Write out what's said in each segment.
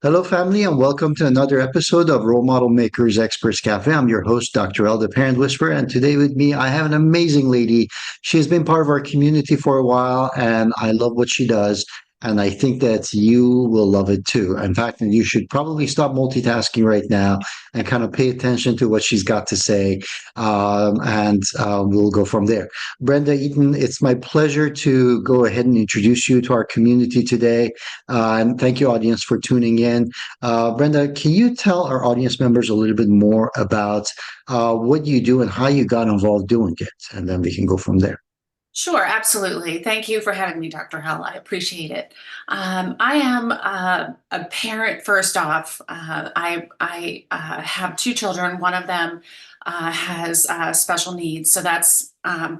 Hello, family, and welcome to another episode of Role Model Makers Experts Cafe. I'm your host, Dr. L, the Parent Whisperer, and today with me, I have an amazing lady. She has been part of our community for a while, and I love what she does. And I think that you will love it too. In fact, you should probably stop multitasking right now and kind of pay attention to what she's got to say, and we'll go from there. Brenda Eaton, it's my pleasure to go ahead and introduce you to our community today. And thank you, audience, for tuning in. Brenda, can you tell our audience members a little bit more about what you do and how you got involved doing it? And then we can go from there. Sure, absolutely. Thank you for having me, Dr. Hell. I appreciate it. I am a parent first off. I have two children. One of them has special needs, so that's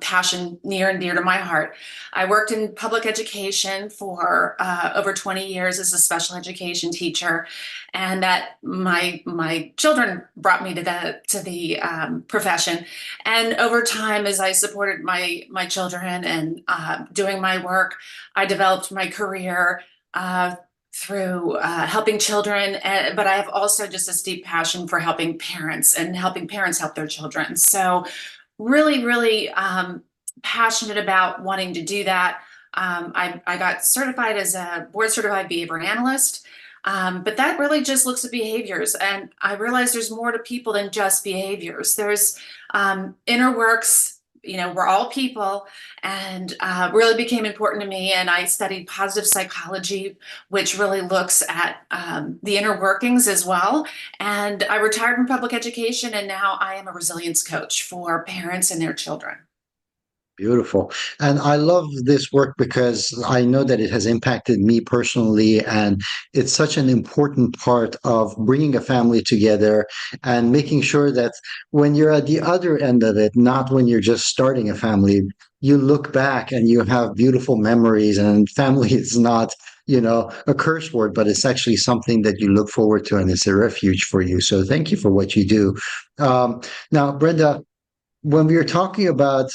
passion near and dear to my heart. I worked in public education for over 20 years as a special education teacher, and that my children brought me to the profession. And over time, as I supported my children and doing my work, I developed my career through helping children. But I have also just a deep passion for helping parents and helping parents help their children. So really passionate about wanting to do that. I got certified as a board certified behavior analyst. But that really just looks at behaviors. And I realize there's more to people than just behaviors. There's inner works, we're all people, and really became important to me. And I studied positive psychology, which really looks at the inner workings as well. And I retired from public education, and now I am a resilience coach for parents and their children. Beautiful. And I love this work because I know that it has impacted me personally. And it's such an important part of bringing a family together and making sure that when you're at the other end of it, not when you're just starting a family, you look back and you have beautiful memories. And family is not, a curse word, but it's actually something that you look forward to and it's a refuge for you. So thank you for what you do. Um, Now, Brenda, when we were talking about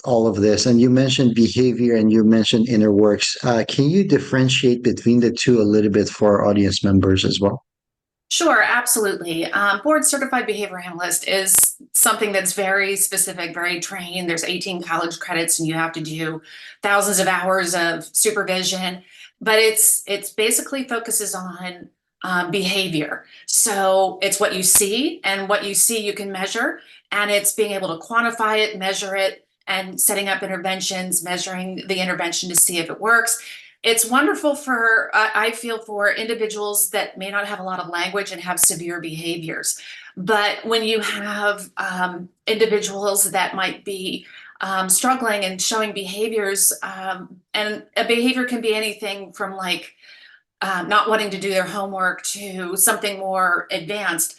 all of this, and you mentioned behavior and you mentioned inner works. Can you differentiate between the two a little bit for our audience members as well? Sure, absolutely. Board Certified Behavior Analyst is something that's very specific, very trained. There's 18 college credits, and you have to do thousands of hours of supervision. But it's basically focuses on behavior. So it's what you see, and what you see you can measure, and it's being able to quantify it, measure it, and setting up interventions, measuring the intervention to see if it works. It's wonderful for, I feel, for individuals that may not have a lot of language and have severe behaviors. But when you have individuals that might be struggling and showing behaviors, and a behavior can be anything from like not wanting to do their homework to something more advanced.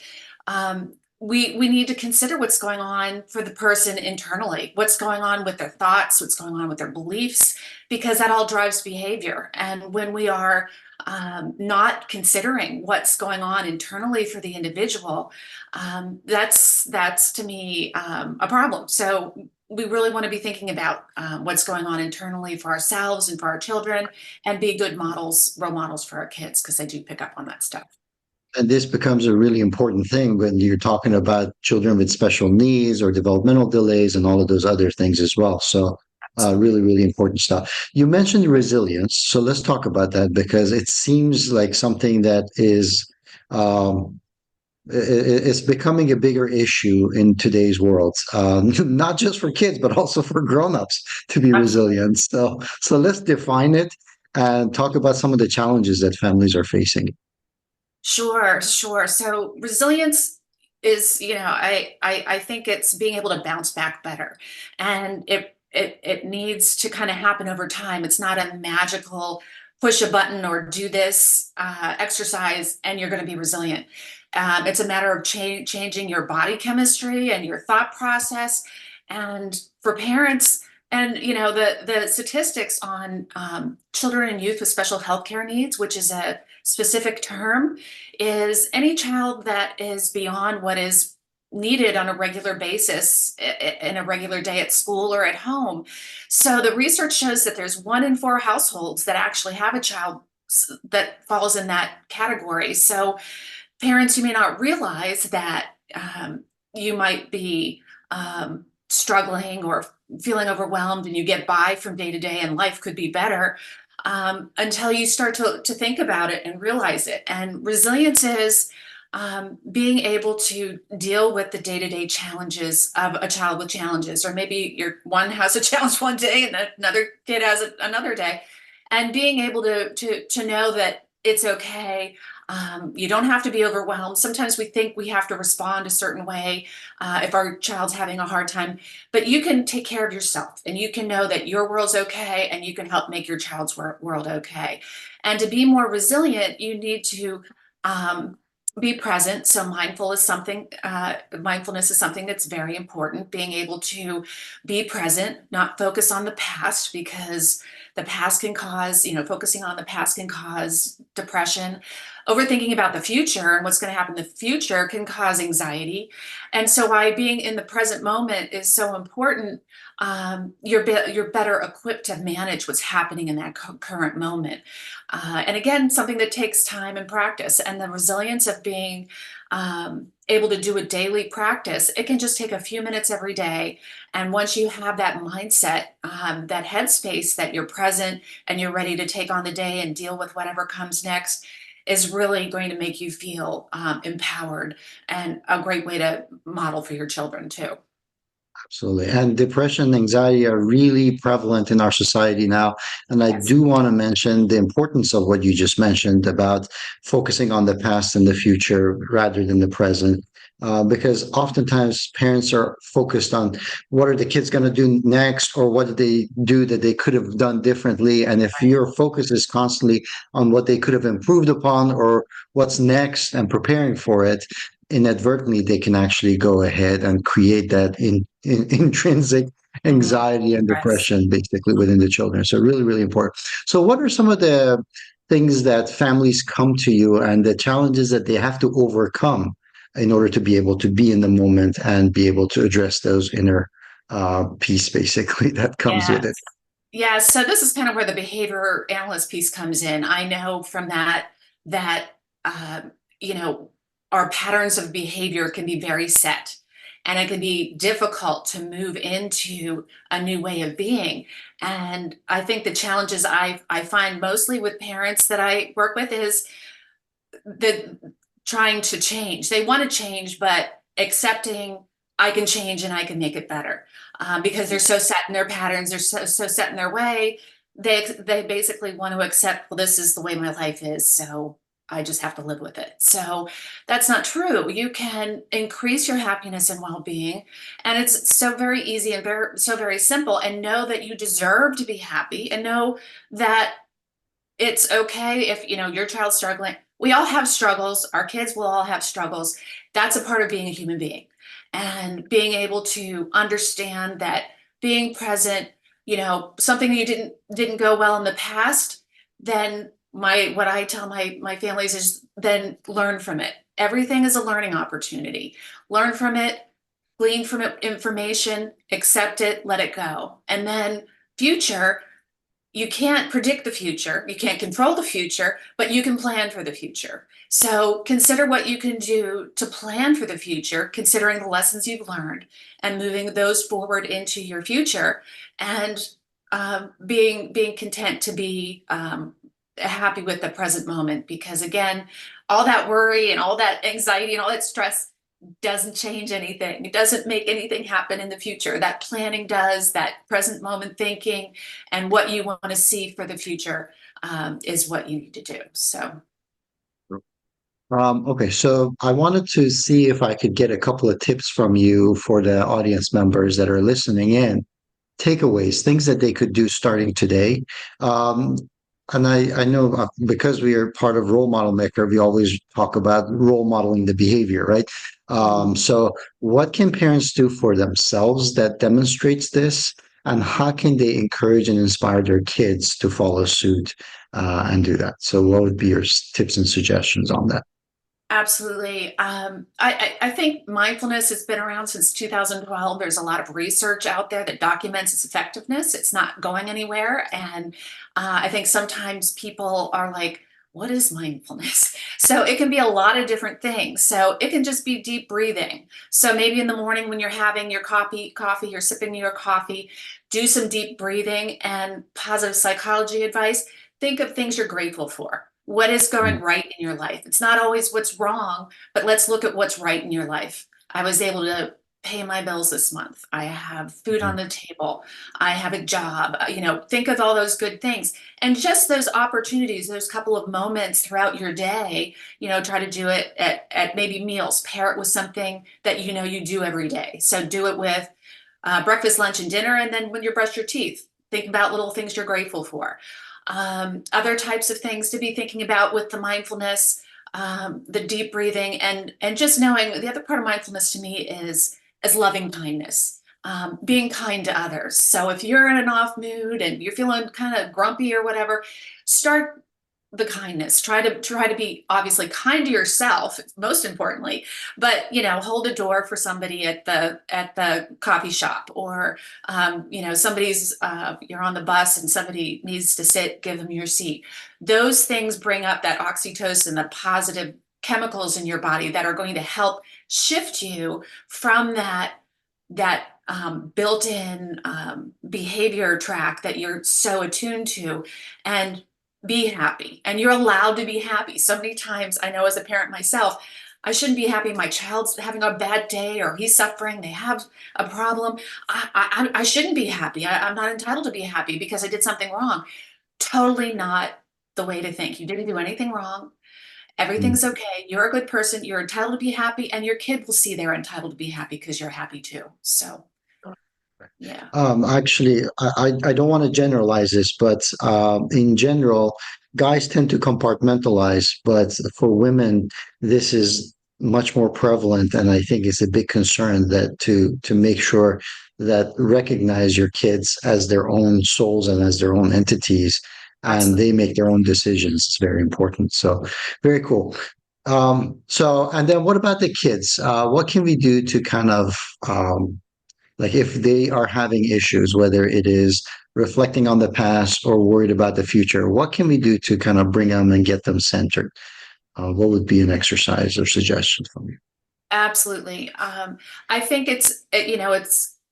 We need to consider what's going on for the person internally, what's going on with their thoughts, what's going on with their beliefs, because that all drives behavior. And when we are not considering what's going on internally for the individual, that's to me a problem. So we really want to be thinking about what's going on internally for ourselves and for our children, and be good models, role models for our kids, because they do pick up on that stuff. And this becomes a really important thing when you're talking about children with special needs or developmental delays and all of those other things as well. So, really, really important stuff. You mentioned resilience. So let's talk about that because it seems like something that is um, it's becoming a bigger issue in today's world, not just for kids, but also for grown-ups to be resilient. So let's define it and talk about some of the challenges that families are facing. Sure, sure. So resilience is, I think it's being able to bounce back better. And it needs to kind of happen over time. It's not a magical push a button or do this exercise and you're going to be resilient. It's a matter of changing your body chemistry and your thought process. And for parents, and the statistics on children and youth with special health care needs, which is a specific term, is any child that is beyond what is needed on a regular basis in a regular day at school or at home. So the research shows that there's 1 in 4 households that actually have a child that falls in that category. So parents, you may not realize that you might be struggling or feeling overwhelmed and you get by from day to day and life could be better until you start to think about it and realize it. And resilience is being able to deal with the day-to-day challenges of a child with challenges, or maybe your one has a challenge one day and another kid has it another day, and being able to know that it's okay. You don't have to be overwhelmed. Sometimes we think we have to respond a certain way if our child's having a hard time, but you can take care of yourself and you can know that your world's okay and you can help make your child's world okay. And to be more resilient, you need to be present. So mindfulness is something that's very important. Being able to be present, not focus on the past, because the past can cause, focusing on the past can cause depression. Overthinking about the future and what's going to happen in the future can cause anxiety. And so why being in the present moment is so important. You're better equipped to manage what's happening in that current moment. And again, something that takes time and practice, and the resilience of being able to do a daily practice. It can just take a few minutes every day. And once you have that mindset, that headspace that you're present and you're ready to take on the day and deal with whatever comes next, is really going to make you feel empowered, and a great way to model for your children too. Absolutely. And depression and anxiety are really prevalent in our society now. And I Yes. do want to mention the importance of what you just mentioned about focusing on the past and the future rather than the present. Because oftentimes parents are focused on what are the kids going to do next, or what did they do that they could have done differently. And if Right. your focus is constantly on what they could have improved upon or what's next and preparing for it, inadvertently they can actually go ahead and create that intrinsic Mhm. anxiety and Stress. depression basically within the children. So really, really important. So what are some of the things that families come to you and the challenges that they have to overcome in order to be able to be in the moment and be able to address those inner peace basically that comes with it? Yes. Yeah, so this is kind of where the behavior analyst piece comes in. I know from that you know our patterns of behavior can be very set, and it can be difficult to move into a new way of being. And I think the challenges I find mostly with parents that I work with is the trying to change. They want to change, but accepting I can change and I can make it better because they're so set in their patterns. They're so set in their way. They basically want to accept. Well, this is the way my life is, so I just have to live with it. So that's not true. You can increase your happiness and well-being, and it's so very easy and so very simple. And know that you deserve to be happy, and know that it's okay if your child's struggling. We all have struggles. Our kids will all have struggles. That's a part of being a human being, and being able to understand that being present, something you didn't go well in the past, then what I tell my families is then learn from it. Everything is a learning opportunity. Learn from it, glean from it information, accept it, let it go. And then future, you can't predict the future, you can't control the future, but you can plan for the future. So consider what you can do to plan for the future, considering the lessons you've learned and moving those forward into your future, and being content to be happy with the present moment. Because again, all that worry and all that anxiety and all that stress doesn't change anything. It doesn't make anything happen in the future. That planning does, that present moment thinking, and what you want to see for the future is what you need to do. So, Okay, so I wanted to see if I could get a couple of tips from you for the audience members that are listening in. Takeaways, things that they could do starting today. Um, and I know because we are part of Role Model Maker, we always talk about role modeling the behavior, right? mhm. So what can parents do for themselves that demonstrates this? And how can they encourage and inspire their kids to follow suit and do that? So what would be your tips and suggestions on that? Absolutely. I think mindfulness has been around since 2012. There's a lot of research out there that documents its effectiveness. It's not going anywhere. And I think sometimes people are like, what is mindfulness? So it can be a lot of different things. So it can just be deep breathing. So maybe in the morning when you're having your you're sipping your coffee, do some deep breathing and positive psychology advice. Think of things you're grateful for. What is going right in your life? It's not always what's wrong, but let's look at what's right in your life. I was able to pay my bills this month. I have food on Mhm. the table. I have a job. Think of all those good things. And just those opportunities, those couple of moments throughout your day, try to do it at maybe meals, pair it with something that you do every day. So do it with breakfast, lunch, and dinner. And then when you brush your teeth, think about little things you're grateful for. Other types of things to be thinking about with the mindfulness, the deep breathing, and just knowing the other part of mindfulness to me is loving kindness, being kind to others. So if you're in an off mood and you're feeling kind of grumpy or whatever, start the kindness. Try to be obviously kind to yourself, most importantly, but hold a door for somebody at the coffee shop, or somebody's you're on the bus and somebody needs to sit, give them your seat. Those things bring up that oxytocin, the positive chemicals in your body that are going to help shift you from that built-in behavior track that you're so attuned to, and be happy. And you're allowed to be happy. So many times I know as a parent myself, I shouldn't be happy. My child's having a bad day or he's suffering. They have a problem. I shouldn't be happy. I'm not entitled to be happy because I did something wrong. Totally not the way to think. You didn't do anything wrong. Everything's okay. You're a good person. You're entitled to be happy, and your kid will see they're entitled to be happy because you're happy too. So, yeah, Actually, I don't want to generalize this, but in general, guys tend to compartmentalize, but for women, this is much more prevalent, and I think it's a big concern that to make sure that recognize your kids as their own souls and as their own entities, and absolutely. they make their own decisions. It's very important. So, very cool. And then what about the kids? What can we do to kind of like if they are having issues, whether it is reflecting on the past or worried about the future, what can we do to kind of bring them and get them centered? What would be an exercise or suggestion from you? Absolutely. I think it's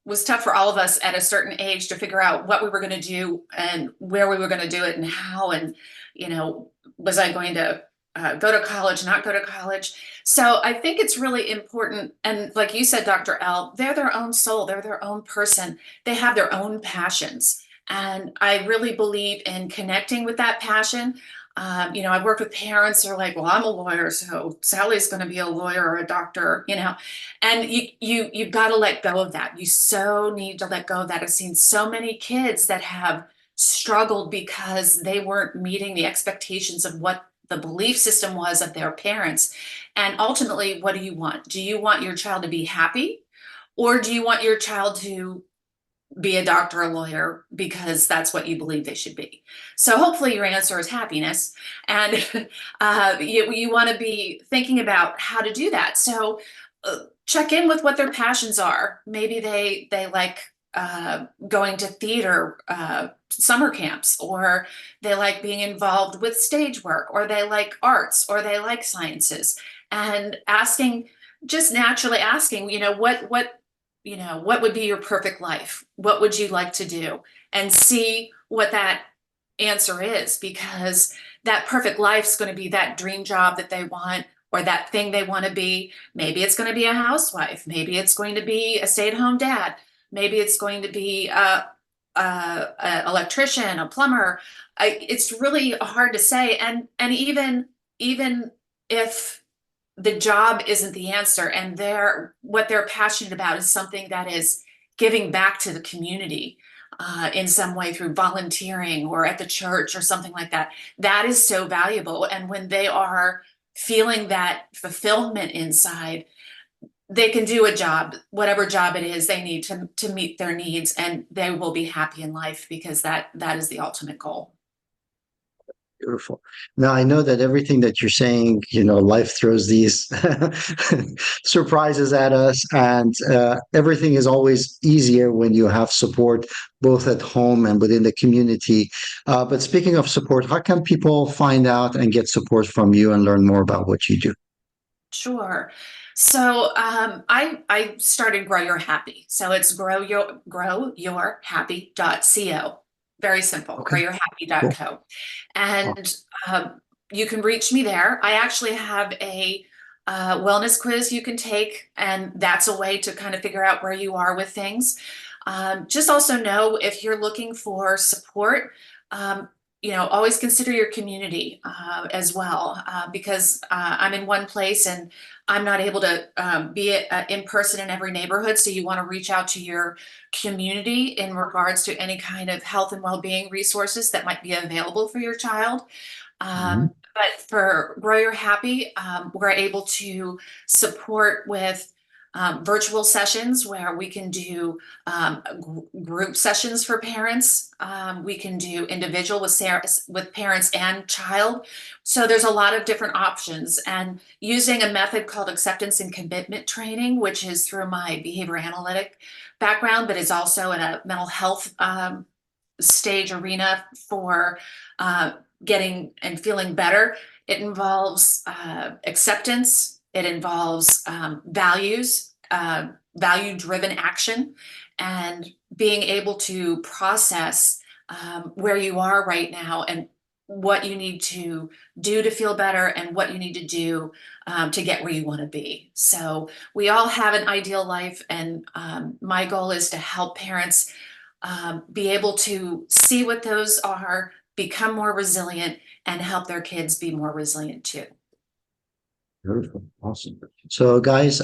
was tough for all of us at a certain age to figure out what we were going to do and where we were going to do it and how, and was I going to go to college, not go to college? So I think it's really important. And like you said, Dr. L, they're their own soul, they're their own person, they have their own passions. And I really believe in connecting with that passion. I've worked with parents who are like, well, I'm a lawyer, so Sally's going to be a lawyer or a doctor, and you've got to let go of that. You so need to let go of that. I've seen so many kids that have struggled because they weren't meeting the expectations of what the belief system was of their parents. And ultimately, what do you want? Do you want your child to be happy? Or do you want your child to be a doctor or lawyer because that's what you believe they should be? So hopefully your answer is happiness. And you want to be thinking about how to do that. So check in with what their passions are. Maybe they like going to theater summer camps, or they like being involved with stage work, or they like arts, or they like sciences. And asking, just naturally asking, what would be your perfect life? What would you like to do? And see what that answer is, because that perfect life is going to be that dream job that they want, or that thing they want to be. Maybe it's going to be a housewife. Maybe it's going to be a stay-at-home dad. Maybe it's going to be a electrician, a plumber. It's really hard to say. And even if the job isn't the answer, and what they're passionate about is something that is giving back to the community in some way through volunteering or at the church or something like that, that is so valuable. And when they are feeling that fulfillment inside, they can do a job, whatever job it is they need to meet their needs, and they will be happy in life, because that is the ultimate goal. Beautiful. Now, I know that everything that you're saying, life throws these surprises at us, and everything is always easier when you have support both at home and within the community. But speaking of support, how can people find out and get support from you and learn more about what you do? Sure. So I started Grow Your Happy. So it's growyourhappy.co. Very simple, Okay, cool. growyourhappy.co. Oh, And you can reach me there. I actually have a wellness quiz you can take, and that's a way to kind of figure out where you are with things. Just also know if you're looking for support, um, always consider your community as well, because I'm in one place and I'm not able to be in person in every neighborhood. So you want to reach out to your community in regards to any kind of health and well-being resources that might be available for your child. mhm, But for Grow Your Happy, we're able to support with virtual sessions where we can do group sessions for parents. We can do individual with parents and child. So there's a lot of different options. And using a method called acceptance and commitment training, which is through my behavior analytic background, but is also in a mental health stage arena for uh, getting and feeling better. It involves acceptance. It involves values, value-driven action, and being able to process where you are right now and what you need to do to feel better and what you need to do to get where you want to be. So we all have an ideal life, and my goal is to help parents be able to see what those are, become more resilient, and help their kids be more resilient too. beautiful. Awesome. So, guys,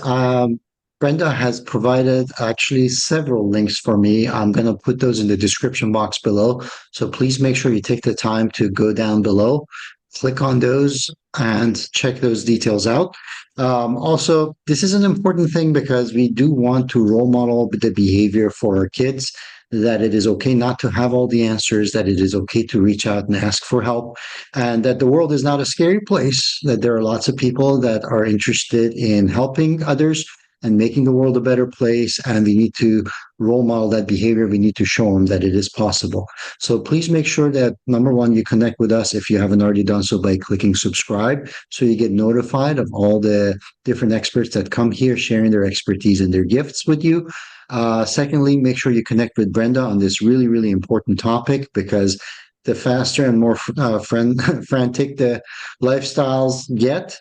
Brenda has provided actually several links for me. I'm going to put those in the description box below. So please make sure you take the time to go down below, click on those, and check those details out. Also, this is an important thing because we do want to role model the behavior for our kids, that it is okay not to have all the answers, that it is okay to reach out and ask for help, and that the world is not a scary place, that there are lots of people that are interested in helping others and making the world a better place. And we need to role model that behavior. We need to show them that it is possible. So please make sure that number one, you connect with us if you haven't already done so by clicking subscribe so you get notified of all the different experts that come here sharing their expertise and their gifts with you. Secondly, make sure you connect with Brenda on this really, really important topic, because the faster and more frantic the lifestyles get,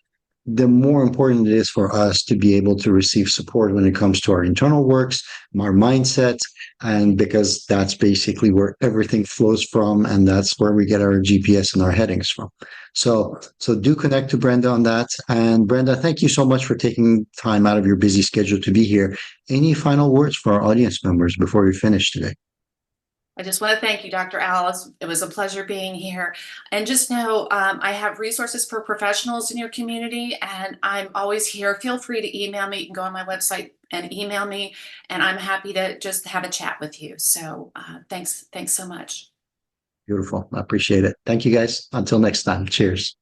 the more important it is for us to be able to receive support when it comes to our internal works, our mindset, and because that's basically where everything flows from, and that's where we get our GPS and our headings from. So do connect to Brenda on that. And Brenda, thank you so much for taking time out of your busy schedule to be here. Any final words for our audience members before we finish today? I just want to thank you, Dr. Alice. It was a pleasure being here. And just know I have resources for professionals in your community, and I'm always here. Feel free to email me. You can go on my website and email me, and I'm happy to just have a chat with you. So thanks so much. Beautiful. I appreciate it. Thank you guys. Until next time. Cheers.